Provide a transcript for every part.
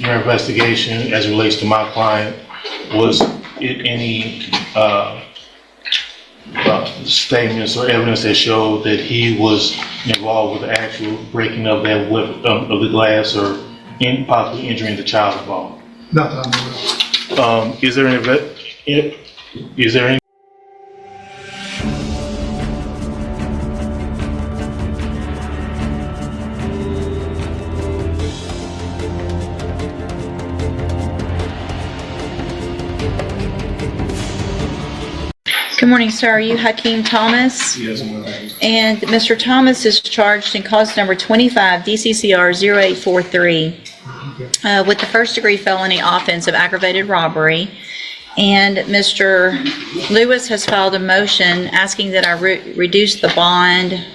your investigation as it relates to my client, was it any statements or evidence that showed that he was involved with the actual breaking of that of the glass or possibly injuring the child involved? Not that I'm aware of. Is there any Good morning, sir. Are you Hakee Thomas? Yes, ma'am. And Mr. Thomas is charged in cause number 25 DCCR 0843 with the first-degree felony offense of aggravated robbery. And Mr. Lewis has filed a motion asking that I reduce the bond,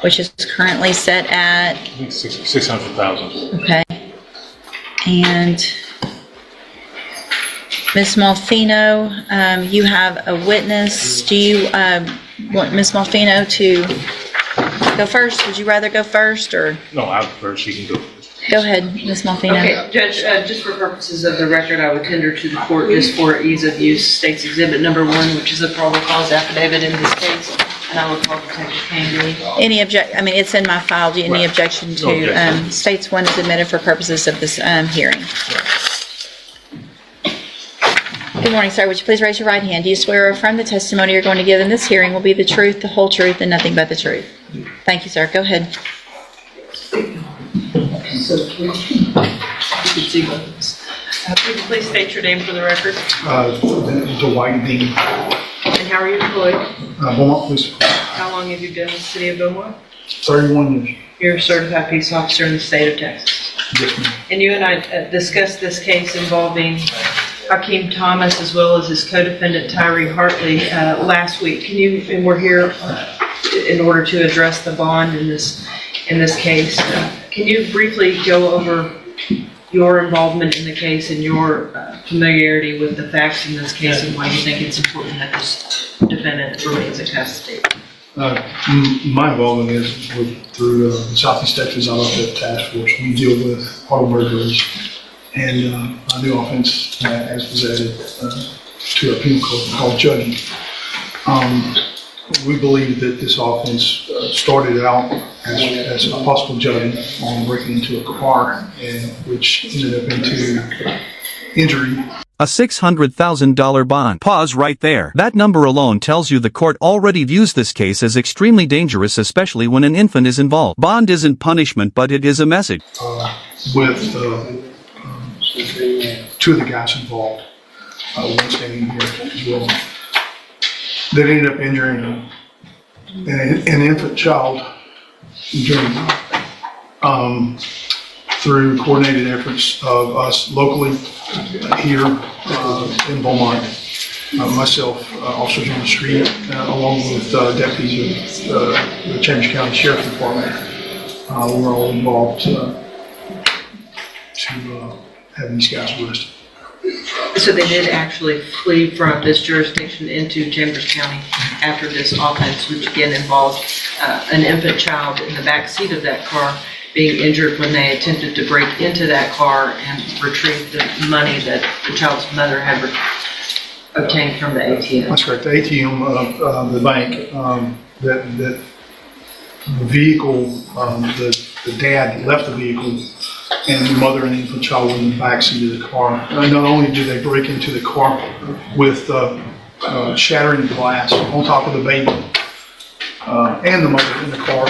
which is currently set at $600,000? Okay. And Ms. Malfino, you have a witness. Do you want Ms. Malfino to go first? Would you rather go first, or? No, I prefer she can go. Go ahead, Ms. Malfino. Okay, Judge, just for purposes of the record, I would tender to the court just for ease of use, State's Exhibit Number 1, which is a probable cause affidavit in this case, and I will call Detective Candy. Any it's in my file. Do you any objection to, No objection. States 1 is admitted for purposes of this hearing. Good morning, sir. Would you please raise your right hand? Do you swear or affirm the testimony you're going to give in this hearing will be the truth, the whole truth, and nothing but the truth? Thank you, sir. Go ahead. So, you can see both of us. Please state your name for the record. Dwight Dean, And how are you employed? Beaumont Police Department, How long have you been in the city of Beaumont? 31 years. You're a certified peace officer in the state of Texas. Yes, ma'am. And you and I discussed this case involving Hakee Thomas as well as his co-defendant Tyree Hartley last week. And we're here in order to address the bond in this case. Can you briefly go over your involvement in the case and your familiarity with the facts in this case and why you think it's important that this defendant remains in custody? My involvement is through Southeast Texas Outlaw Task Force. We deal with auto murderers, and a new offense as was added to our penal code called jugging. We believe that this offense started out as a possible jugging on breaking into a car, and which ended up into injury. A $600,000 bond. Pause right there. That number alone tells you the court already views this case as extremely dangerous, especially when an infant is involved. Bond isn't punishment, but it is a message. With two of the guys involved, one standing here as well, that ended up injuring an infant child through coordinated efforts of us locally here in Beaumont, myself, officers on the street, along with deputies of the Chambers County Sheriff's Department. We're all involved to have these guys arrested. So they did actually flee from this jurisdiction into Chambers County after this offense, which again involved an infant child in the back seat of that car being injured when they attempted to break into that car and retrieve the money that the child's mother had obtained from the ATM. That's correct. The ATM of the bank, that the vehicle, the dad left the vehicle, and the mother and the infant child were in the backseat of the car. Not only did they break into the car with shattering the glass on top of the baby and the mother in the car,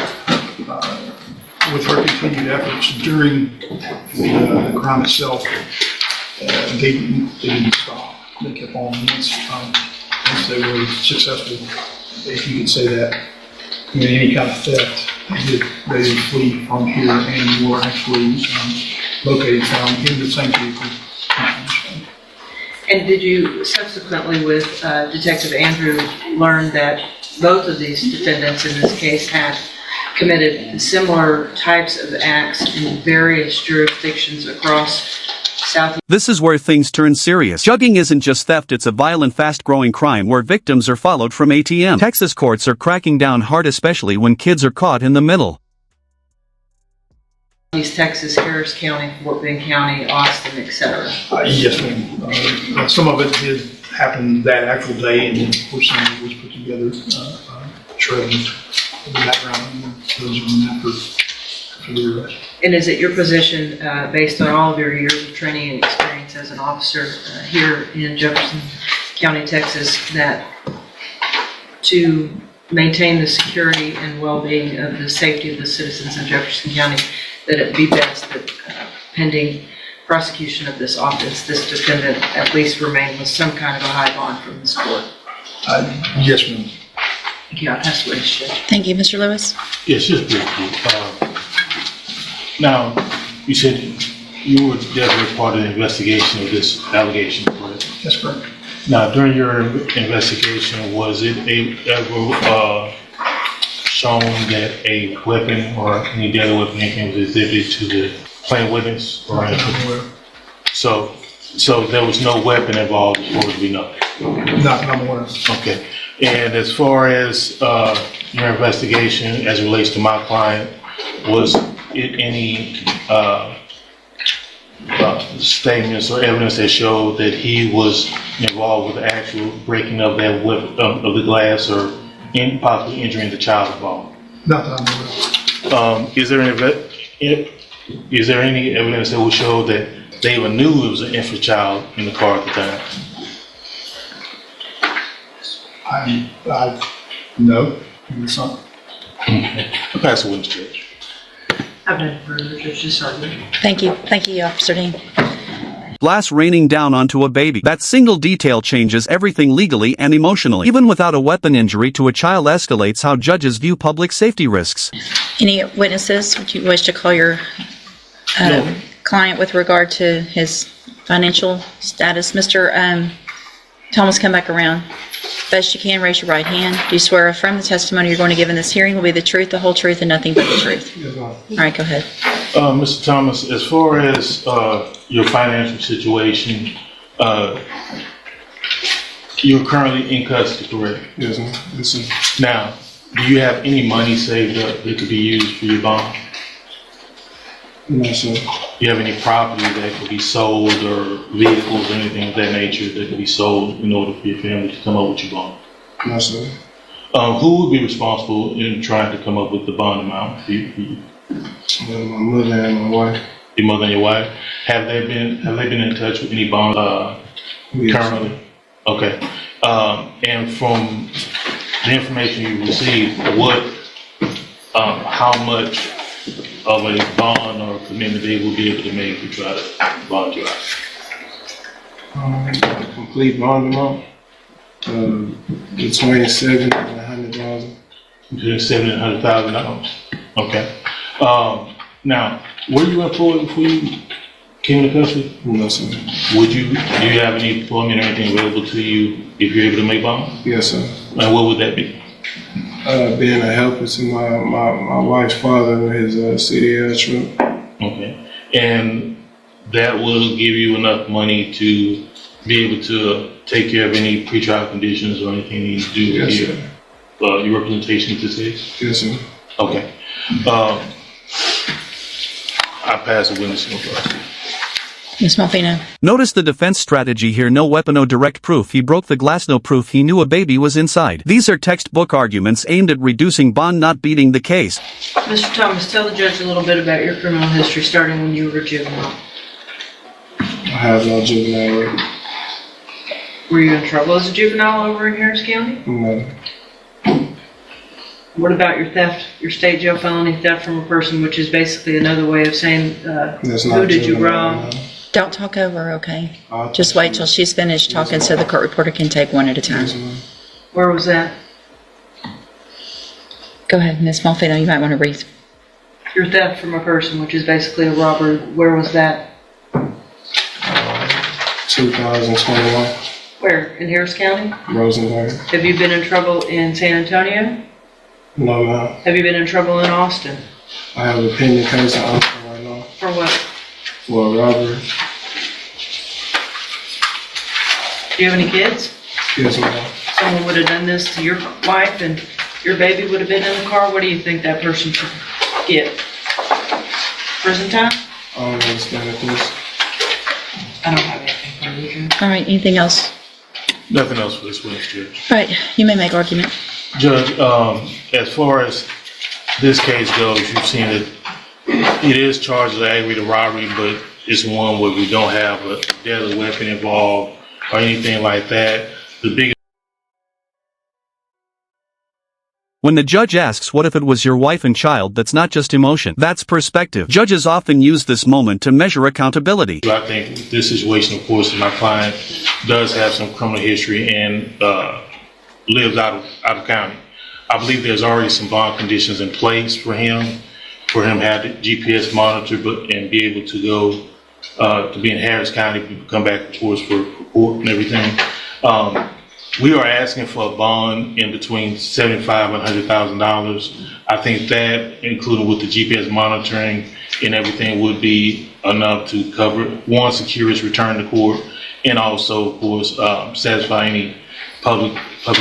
with her continued efforts during the crime itself, they didn't stop. They kept on once they were successful, if you could say that, in any kind of theft. They did flee from here and were actually found in the same vehicle. And did you subsequently with Detective Andrew learn that both of these defendants in this case had committed similar types of acts in various jurisdictions across Southeast? This is where things turn serious. Jugging isn't just theft, it's a violent, fast-growing crime where victims are followed from ATM. Texas courts are cracking down hard, especially when kids are caught in the middle. East Texas, Harris County, Fort Bend County, Austin, etc. Yes, ma'am. Some of it did happen that actual day, and then of course some of it was put together, shredded the background, and then those are after the arrest. And is it your position, based on all of your years of training and experience as an officer here in Jefferson County, Texas, that to maintain the security and well-being of the safety of the citizens of Jefferson County, that it be best that pending prosecution of this offense, this defendant at least remain with some kind of a high bond from this court? Yes, ma'am. Yeah, I'll pass the witness, Judge. Thank you, Mr. Lewis. Yes, just briefly. Now, you said you were definitely part of the investigation of this allegation, correct? That's correct. Now, during your investigation, was it ever shown that a weapon or any deadly weapon anything was exhibited to the plaintiff witness or anything? So there was no weapon involved as far as we know? Not that I'm aware of. Okay. And as far as your investigation as it relates to my client, was it any statements or evidence that showed that he was involved with the actual breaking of that weapon, of the glass, or possibly injuring the child involved? Not that I'm aware of. Is there any evidence that would show that they even knew it was an infant child in the car at the time? No, it's not. Okay. I'll pass the witness, Judge. I've done further, Judge, just argument. Thank you. Thank you, Officer Dean. Glass raining down onto a baby. That single detail changes everything legally and emotionally. Even without a weapon injury to a child escalates how judges view public safety risks. Any witnesses, would you wish to call your No. client with regard to his financial status? Mr. Thomas, come back around. Best you can, raise your right hand. Do you swear or affirm the testimony you're going to give in this hearing will be the truth, the whole truth, and nothing but the truth? Yes, ma'am. All right, go ahead. Mr. Thomas, as far as your financial situation, you're currently in custody, correct? Yes, ma'am. Yes, sir. Now, do you have any money saved up that could be used for your bond? No, sir. Do you have any property that could be sold, or vehicles or anything of that nature that could be sold in order for your family to come up with your bond? No, sir. Who would be responsible in trying to come up with the bond amount for you? My mother and my wife. Your mother and your wife? Have they been in touch with any bond Yes. currently? Okay. And from the information you received, how much of a bond or commitment they will be able to make to try to bond you out? Complete bond amount, between $70,000 and $100,000. Between $70,000 and $100,000. Okay. Now, were you employed before you came to custody? No, sir. Do you have any employment or anything available to you if you're able to make bond? Yes, sir. And what would that be? Being a helper to my wife's father in his CDL trip. Okay. And that will give you enough money to be able to take care of any pretrial conditions or anything you need to do Yes, with sir. your representation of this case? Yes, sir. Okay. I pass the witness no further. Ms. Malfino. Notice the defense strategy here: no weapon, no direct proof he broke the glass, no proof he knew a baby was inside. These are textbook arguments aimed at reducing bond, not beating the case. Mr. Thomas, tell the judge a little bit about your criminal history, starting when you were a juvenile. I have no juvenile record. Were you in trouble as a juvenile over in Harris County? No. What about your theft, your state jail felony theft from a person, which is basically another way of saying, That's who not did you juvenile, wrong? no. Don't talk over her, okay? I'll Just wait till she's finished talking so the court reporter can take one at a time. Yes, ma'am. Where was that? Go ahead, Ms. Malfino, you might want to read. Your theft from a person, which is basically a robbery, where was that? 2021, Where? In Harris County? Rosenberg. Have you been in trouble in San Antonio? No, ma'am. Have you been in trouble in Austin? I have a pending case in Austin right now For what? for a robbery. Do you have any kids? Yes, ma'am. Someone would have done this to your wife and your baby would have been in the car. What do you think that person should get? Prison time? I don't understand this. I don't have anything for you, Judge. All right, anything else? Nothing else for this witness, Judge. All right, you may make argument. Judge, as far as this case goes, you've seen it, it is charged as aggravated robbery, but it's one where we don't have a deadly weapon involved or anything like that. The biggest When the judge asks what if it was your wife and child, that's not just emotion, that's perspective. Judges often use this moment to measure accountability. I think this situation, of course, my client does have some criminal history and lives out of county. I believe there's already some bond conditions in place for him to have the GPS monitor, and be able to go to be in Harris County, come back, of course, for court and everything. We are asking for a bond in between $75,000 and $100,000. I think that, including with the GPS monitoring and everything, would be enough to cover, one, secure his return to court, and also, of course, satisfy any public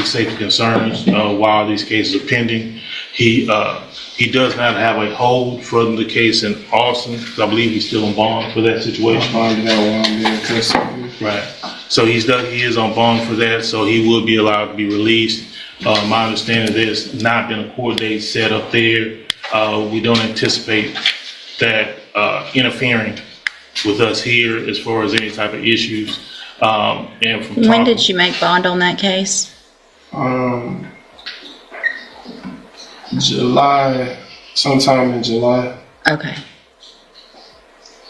safety concerns while these cases are pending. He does not have a hold from the case in Austin, because I believe he's still on bond for that situation. Find out while I'm being custody. Right. So he is on bond for that, so he will be allowed to be released. My understanding, there's not been a court date set up there. We don't anticipate that interfering with us here as far as any type of issues. And from When did you make bond on that case? July, sometime in July. Okay,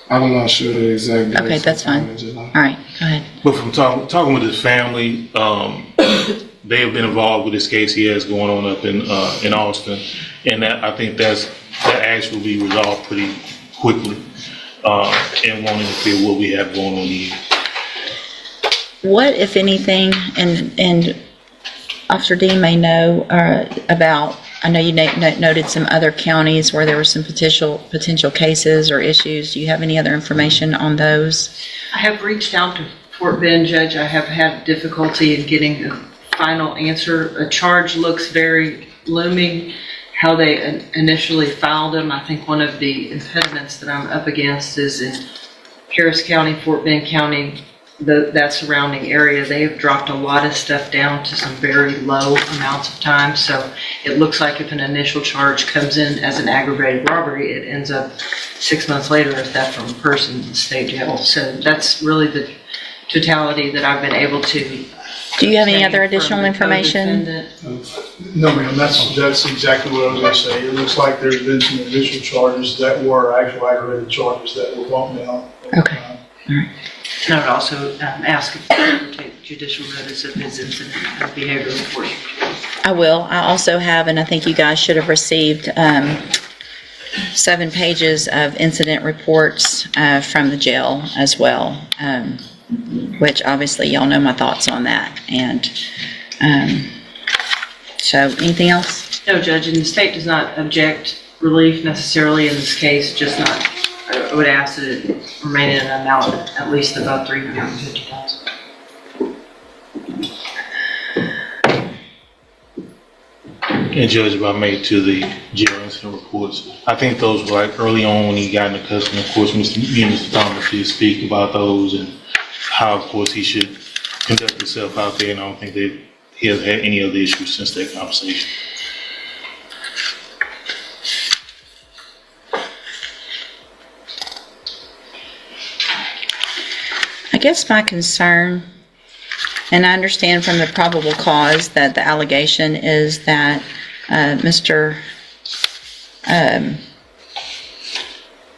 I'm not sure the exact date. okay, that's sometime fine. in July. All right, go ahead. But from talking with his family, they have been involved with this case he has going on up in Austin, and I think that actually will be resolved pretty quickly, and won't interfere with what we have going on here. What, if anything, and Officer Dean may know about, I know you noted some other counties where there were some potential cases or issues. Do you have any other information on those? I have reached out to Fort Bend, Judge. I have had difficulty in getting a final answer. A charge looks very looming. How they initially filed them, I think one of the impediments that I'm up against is in Harris County, Fort Bend County, that surrounding area. They have dropped a lot of stuff down to some very low amounts of time. So it looks like if an initial charge comes in as an aggravated robbery, it ends up 6 months later as theft from a person in state jail. So that's really the totality that I've been able to. Do you have any other obtain from additional the information? co-defendant. No, ma'am, that's exactly what I was gonna say. It looks like there's been some initial charges that were actual aggravated charges that were bumped down. Okay. And I would also ask if you would take judicial notice of his incident and behavioral report. I will. I also have, and I think you guys should have received 7 pages of incident reports from the jail as well, which obviously y'all know my thoughts on that. And so anything else? No, Judge, and the state does not object relief necessarily in this case, just not, I would ask that it remain in an amount at least above $350,000. And Judge, if I may, to the jail incident reports, I think those were like early on when he got into custody. Of course, me and Mr. Thomas did speak about those and how, of course, he should conduct himself out there, and I don't think that he has had any other issues since that conversation. I guess my concern, and I understand from the probable cause that the allegation is that Mr.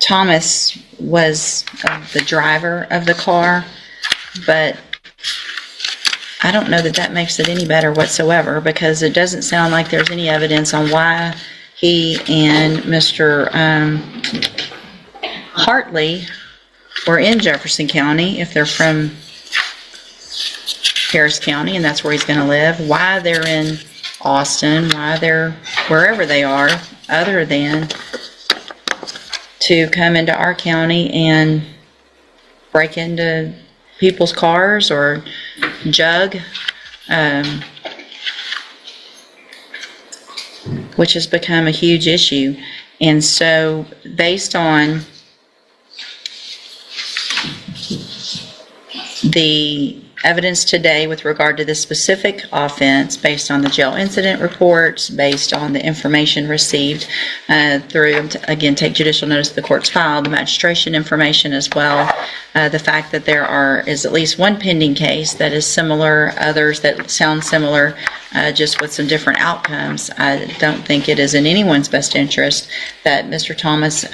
Thomas was the driver of the car, but I don't know that that makes it any better whatsoever, because it doesn't sound like there's any evidence on why he and Mr. Hartley were in Jefferson County, if they're from Harris County and that's where he's going to live, why they're in Austin, why they're wherever they are, other than to come into our county and break into people's cars or jug, which has become a huge issue. And so based on The evidence today with regard to this specific offense, based on the jail incident reports, based on the information received through, again, take judicial notice of the court's file, the magistration information as well, the fact that there is at least one pending case that is similar, others that sound similar, just with some different outcomes. I don't think it is in anyone's best interest that Mr. Thomas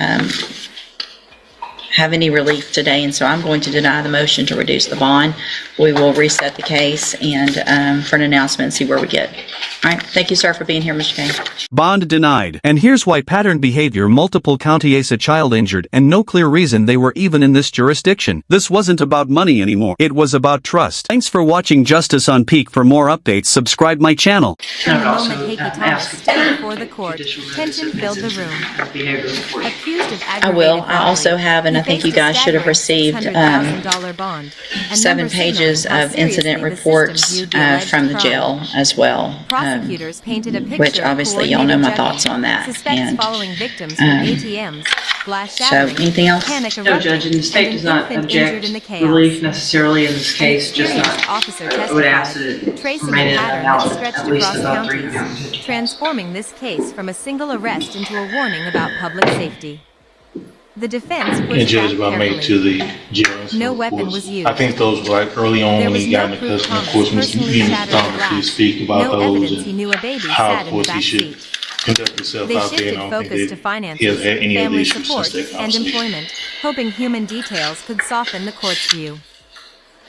have any relief today, and so I'm going to deny the motion to reduce the bond. We will reset the case and for an announcement and see where we get. All right, thank you, sir, for being here, Mr. Kane. Bond denied. And here's why: pattern behavior, multiple counties, a child injured, and no clear reason they were even in this jurisdiction. This wasn't about money anymore. It was about trust. Thanks for watching Justice on Peak. For more updates, subscribe my channel. And I would The moment also Hakee Thomas ask stood before the court, judicial notice tension of filled the instances room. of behavioral report. Accused of I aggravated will. robbery, I also have, and I he think you faced a guys should have staggering received $600,000 bond, a 7 number pages signaling how of incident seriously the system reports viewed the alleged from the crime. jail as well. Prosecutors painted a picture which of obviously y'all know my coordinated thoughts jugging, on that. suspects And, following victims from ATMs, glass so, shattering, anything else? panic No, erupting, Judge, and the state and does an not infant injured object in the chaos. relief necessarily in this case, just Experienced not. officer I would ask testified, that it tracing remain a in pattern that analysis stretched at least across about counties, 350. transforming this case from a single arrest into a warning about public safety. The defense And pushed Judge, back if I may, to carefully. the jail incident No weapon reports. was used. I think those were like early on There when was he got no into proof custody. Of Thomas course, personally Mr. shattered the Thomas did glass. speak about No those evidence and he knew a baby how, sat of in the course, he back should seat. conduct himself They out there. shifted And I don't focus to think that he finances, has had any of the family issues support, since that and conversation. employment, hoping human details could soften the court's view.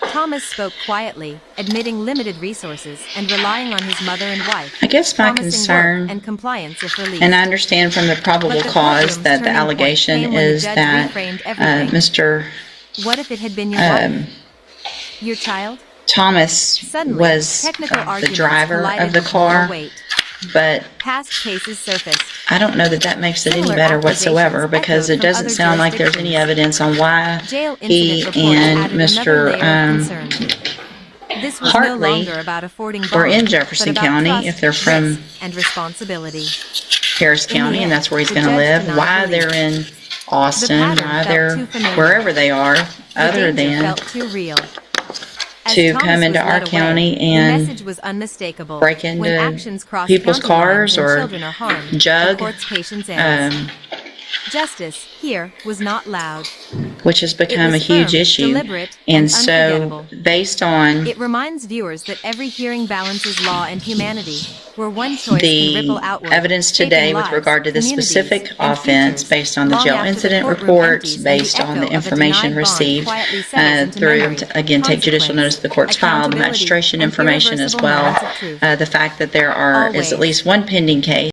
Thomas spoke quietly, admitting limited resources and relying on his mother and wife, I guess my promising concern, work and compliance if released. and I understand from the probable But the cause courtroom's that the turning point allegation came when the is judge that reframed everything. Mr. What if it had been your wife? Your child? Thomas Suddenly, was technical the arguments driver collided of the with moral car, weight. but Past cases surfaced. I don't know that that makes it any Similar better whatsoever, accusations because echoed it from doesn't other sound like there's any evidence on why Jail he incident reports and added another layer of Mr. concern. This was Hartley no longer about affording bonds, were in but Jefferson about County, trust, if they're from risk, and responsibility. Harris In the County, and end, that's where he's the going to judge live, denied why relief. they're in Austin, pattern why felt they're too familiar. wherever they are, The other danger than felt too real. As to Thomas come into was our led away, county the and message was unmistakable. break When into actions cross people's county lines cars and or children are harmed, jug, the court's patience ends. um, Justice here was not loud. which has become a was huge firm, issue. deliberate, And and so, unforgettable. based on It reminds viewers that every hearing balances law and humanity, where one choice can ripple the outward, evidence shaping today with lives, regard to this communities, specific and offense, futures, based on the long jail after the incident courtroom reports, empties and based the on echo the of a information denied bond received quietly settles into through, memory, again, take judicial consequence, notice of the court's file, the accountability, magistration and information as irreversible well, moments of truth. the fact that there is Always. at least one pending case